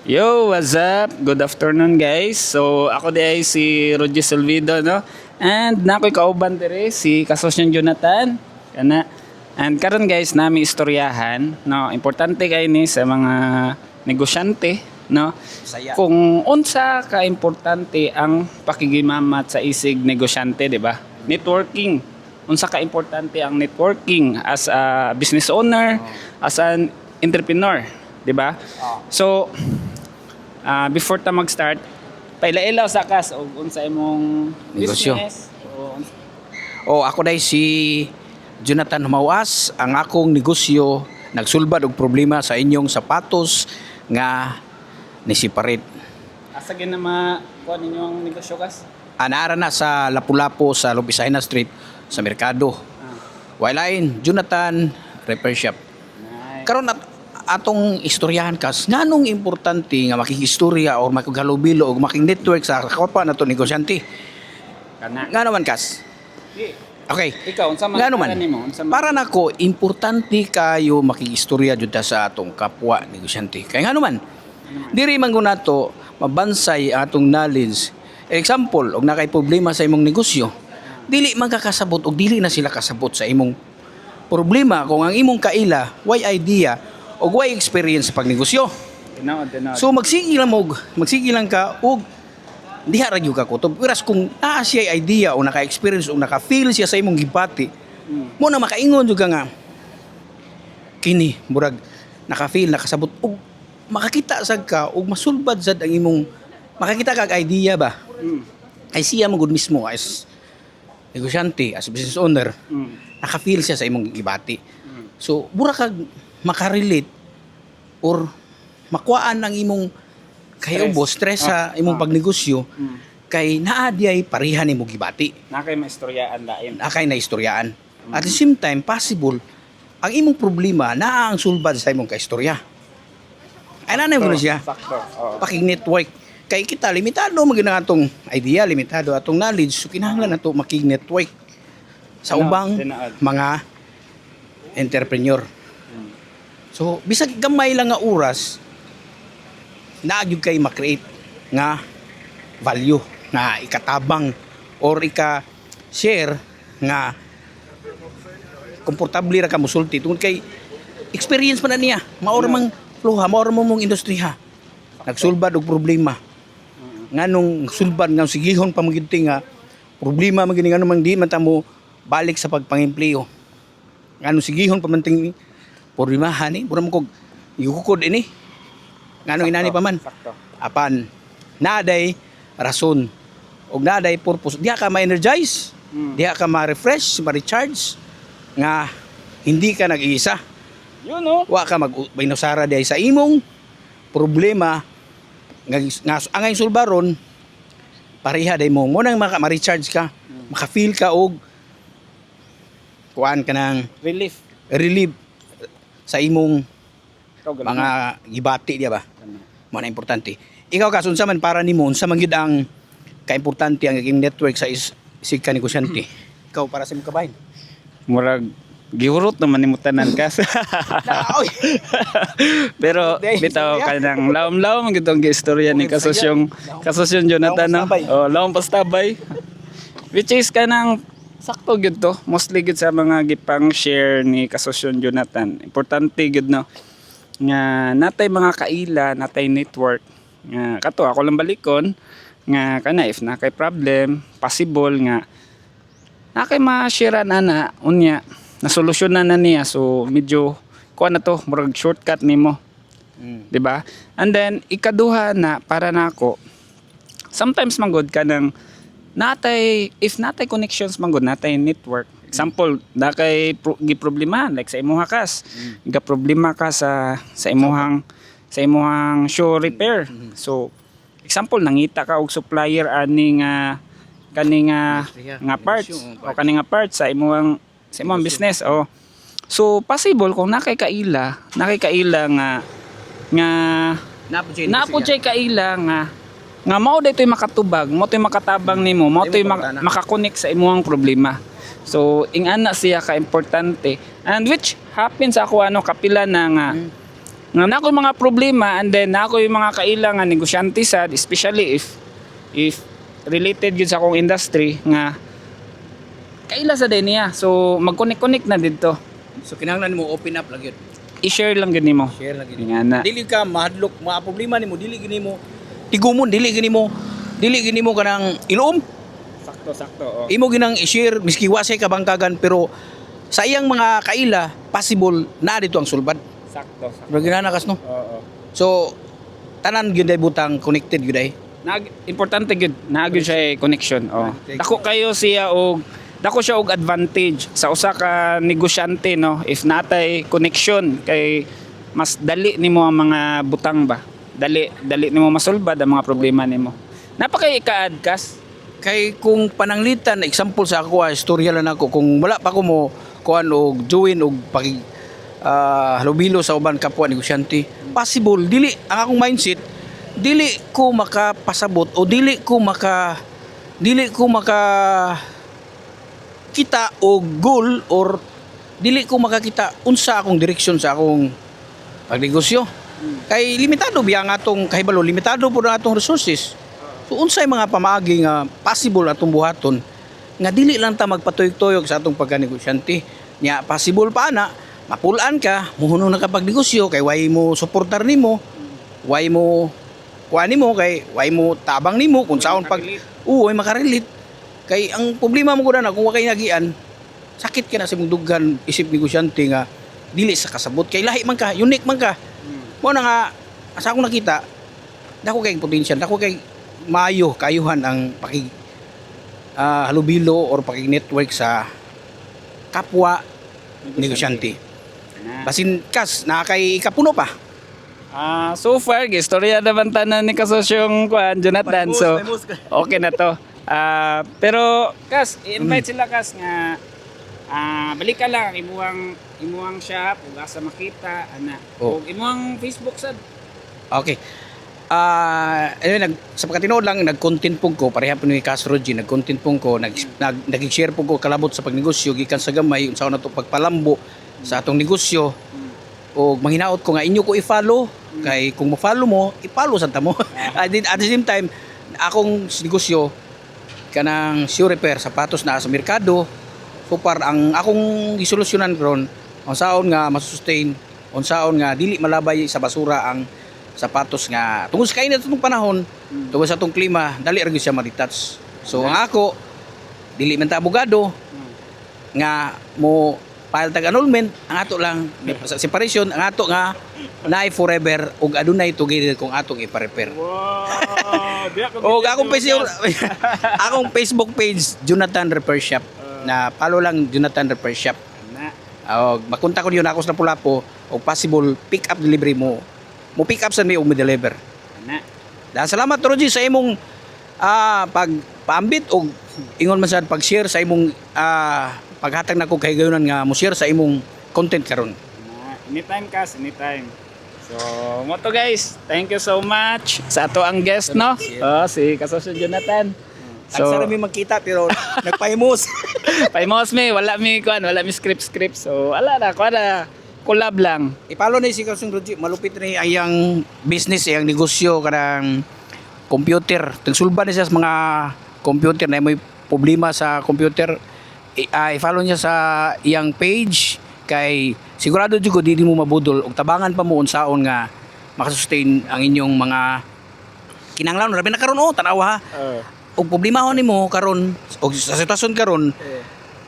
Yo, what's up? Good afternoon, guys. So, ako di ay si Roger Silvido, no? And nakoy kauban dire si Kasosyon Jonathan. Kana. And karon guys, nami istoryahan, no? Importante kay ni sa mga negosyante, no? Saya. Kung unsa ka importante ang pakigimamat sa isig negosyante, di ba? Networking. Unsa ka importante ang networking as a business owner, as an entrepreneur, di ba? So, before ta mag-start, paila-ilaw sa kas o unsa imong Negosyo. business. Ako dai si Jonathan Humawas, ang akong negosyo nagsulbad og problema sa inyong sapatos nga ni-separate. Asa ginama kuan ninyong negosyo kas? Anaara na sa Lapu-Lapu sa Lubisaina Street sa Merkado. Wailain Jonathan Repair Shop. Nice. Karon atong istoryahan kas nganong importante nga makikistorya or makighalubilo og making network sa kapwa nato negosyante. Kana. Ngano man kas? Okay. Ikaw unsa man Ngano man? para nimo? Unsa man? Para nako importante kayo makikistorya jud ta sa atong kapwa negosyante. Kay ngano man? Diri man gud nato mabansay ang atong knowledge. Example, og nakay problema sa imong negosyo, dili man kakasabot og dili na sila kasabot sa imong problema kung ang imong kaila, way idea o way experience sa pagnegosyo. Tinaod. So magsige lang ka og diha ra gyud ka kutob. Whereas kung naa siya idea o naka-experience o naka-feel siya sa imong gibati, mo na makaingon jud ka nga kini murag naka-feel nakasabot og makakita sad ka og masulbad sad ang imong makakita kag idea ba. Ay siya mo gud mismo as negosyante, as business owner, naka-feel siya sa imong gibati. So, mura kag makarelate or makuhaan ang imong kayo stress sa imong pagnegosyo kay naa diay pareha nimo gibati. Nakay maistoryaan lain. Akay na istoryaan. At the same time, possible ang imong problema naa ang sulbad sa imong kaistorya. Ay nanay mo na siya. Sakto. Oo. Pakig-network. Kay kita limitado maging atong idea, limitado atong knowledge. So kinahanglan nato makig-network sa ubang Tinaod. mga entrepreneur. So bisag gamay lang nga oras naagyo kay ma-create nga value nga ikatabang or ika-share nga komportable ra ka mosulti tungod kay experience pa na niya maor mang fluha maor mo mong industriya nagsulbad og problema nganong sulbad nga sigihon pa magiti nga problema man gini nganong di man ta mo balik sa pagpangempleyo nganong sigihon pa man ting problemahan ni mura mo kog yukod ini nganong inani pa man Sakto. apan naday rason og naday purpose diha ka ma-energize diha ka ma-refresh ma-recharge nga hindi ka nag-iisa Yun no. wa ka mag-binusara diha sa imong problema nga ang sulbaron pareha day mo nang ma-recharge ka maka-feel ka og kuan ka ng relief sa imong mga gibati diya ba mo na importante. Ikaw kas unsa man para nimo unsa man gid ang kaimportante ang iyong network sa isig ka negosyante? Ikaw para sa imong kabahin. Murag giurot naman ni tanan kas. Oy. Pero bitaw ka nang lawom-lawom gitong giistorya ni Kasosyon Jonathan no. Oh, lawom pastabay. Which is kanang sakto gid to. Mostly gid sa mga gipang share ni Kasosyon Jonathan. Importante gid no. Nga natay mga kaila, natay network. Nga kato ako lang balikon nga kana if na kay problem, possible nga nakay ma-share na unya nasolusyonan na niya so medyo kuha na to murag shortcut nimo di ba and then ikaduha na para nako sometimes manggod ka ng natay if natay connections manggod natay network example nakay giproblema like sa imong hakas ga problema ka sa imong shoe repair so example nangita ka og supplier ani nga nga parts o kani nga parts sa imong business o so possible kung nakay kaila nga napo jay kaila nga mao daytoy makatubag mao toy makatabang nimo mao toy makakonek sa imong problema so ing ana siya ka importante and which happens ako kapila na nga nga na ako yung mga problema, and then na ako yung mga kailangan negosyante sad, especially if related yun sa akong industry nga kaila sa din niya. So mag-connect na dito. So kinahanglan mo open up lang yun. I-share lang gid nimo. Share lang yun. Nga na. Dili ka mahadlok mga problema nimo, dili gini mo tigumon, dili gini mo kanang ilom. Sakto. Oh. Imo ginang i-share miski wasay ka bangkagan, pero sa iyang mga kaila possible na dito ang sulbad. Sakto. Pero ginanakas no. Oo. So tanan gyud ay butang connected gyud ay. Importante gud na gyud siya connection. Oh. Dako kayo siya og dako siya og advantage sa usa ka negosyante, no, if natay connection kay mas dali nimo ang mga butang ba. Dali nimo masulbad ang mga problema nimo. Napakay ikaad kas. Kay kung pananglitan example sa ako, istorya lang ako kung wala pa ko mo kuan og join og pag halubilo sa uban kapwa negosyante, possible dili ang akong mindset, dili ko makapasabot o dili ko maka kita og goal or dili ko makakita unsa akong direksyon sa akong pagnegosyo. Kay limitado biya nga atong kahibalo, limitado po na atong resources. So unsay mga pamaagi nga possible atong buhaton nga dili lang ta magpatuyok-tuyok sa atong pagkanegosyante. Nya possible pa na mapulaan ka, muhunong na kapag negosyo kay way mo suportar nimo, way mo kuan nimo, kay way mo tabang nimo kung saon pag way makarelate. Kay ang problema mo gud na kung wa kay nagian, sakit ka na sa imong dughan isip negosyante nga dili sa kasabot kay lahi man ka, unique man ka. Mo na nga asa akong nakita, dako kay potential, dako kay maayo kayuhan ang pakig halubilo or pakig network sa kapwa negosyante. Basin kas na kay ikapuno pa. So far gistorya naman tanan ni kasosyong kuan Jonathan. So okay na to. Pero kas i-invite sila kas nga balik ka lang imuang shop ug asa makita ana. Ug imuang Facebook sad. Okay. Anyway, sa pagkatinood lang, nag-content po ko, pareha po ni Castro G, nag-content po ko, nag-share po ko kalabot sa pagnegosyo, gikan sa gamay, unsa na to pagpalambo sa atong negosyo. O manghinaot ko nga inyo ko i-follow, kay kung mo-follow mo, i-follow sa tamo. At the same time, akong negosyo, kanang shoe repair, sapatos na sa merkado, so far, ang akong gisolusyonan ron, ang saon nga masustain, ang saon nga dili malabay sa basura ang sapatos nga tungod sa kainit itong panahon, tungod sa itong klima, dali rin siya ma-detach. So ang ako, dili man ta abogado nga mo file tag annulment, ang ato lang sa separation, ang ato nga naay forever ug adunay together kung atong i-repair. Wow! Akong Facebook page Jonathan Repair Shop, na follow lang Jonathan Repair Shop. Makunta ko yun ako sa Lapu-Lapu o possible pick up delivery mo pick up sa may o deliver. Dahil salamat Roji sa imong pagpaambit o ingon man sad pag-share sa imong paghatag nako kay gayunan nga mo share sa imong content karon. Anytime kas, anytime. So, mo to guys. Thank you so much sa ato ang guest, no? Si Kasosyo Jonathan. So, ang sarami magkita pero nagpahimos. Pahimos mi, wala mi script. So, ala na, collab lang. Ipalo na si Kasosyo Roji, malupit na iyang business, iyang negosyo kanang computer. Tagsulban na siya sa mga computer na may problema sa computer. I-follow niya sa iyang page kay sigurado jud ko di mo mabudol ug tabangan pa mo unsaon nga makasustain ang inyong mga kinahanglan. Rabi na karon tanawa ha. Og problema nimo karon og sa sitwasyon karon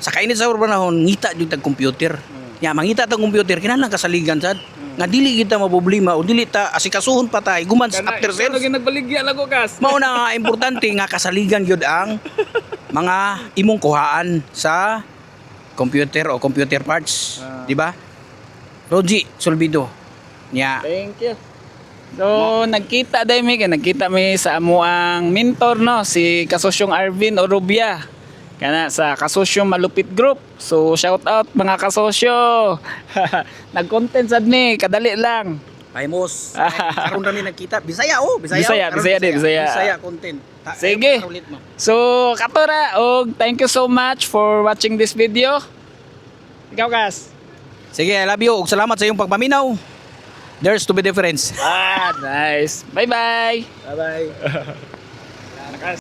sa kainit sa panahon ngita jud tag computer. Nya mangita tag computer kinahanglan kasaligan sad nga dili kita maproblema o dili ta asikasuhon pa tay guman after sales. Kaya nagbaligya lago kas. Mao na nga importante nga kasaligan gyud ang mga imong kuhaan sa computer o computer parts, di ba? Roji Solbido. Nya. Thank you. So, nagkita mi sa amuang mentor, no, si Kasosyong Arvin Orubia. Kana sa Kasosyong Malupit Group. So, shout out mga kasosyo. Nag-content sad ni, kadali lang. Paimos. Karon rami nagkita. Bisaya. Bisaya content. Sige. So, katora og thank you so much for watching this video. Ikaw kas. Sige, I love you ug salamat sa iyong pagpaminaw. There's to be difference. Nice. Bye-bye. Bye-bye.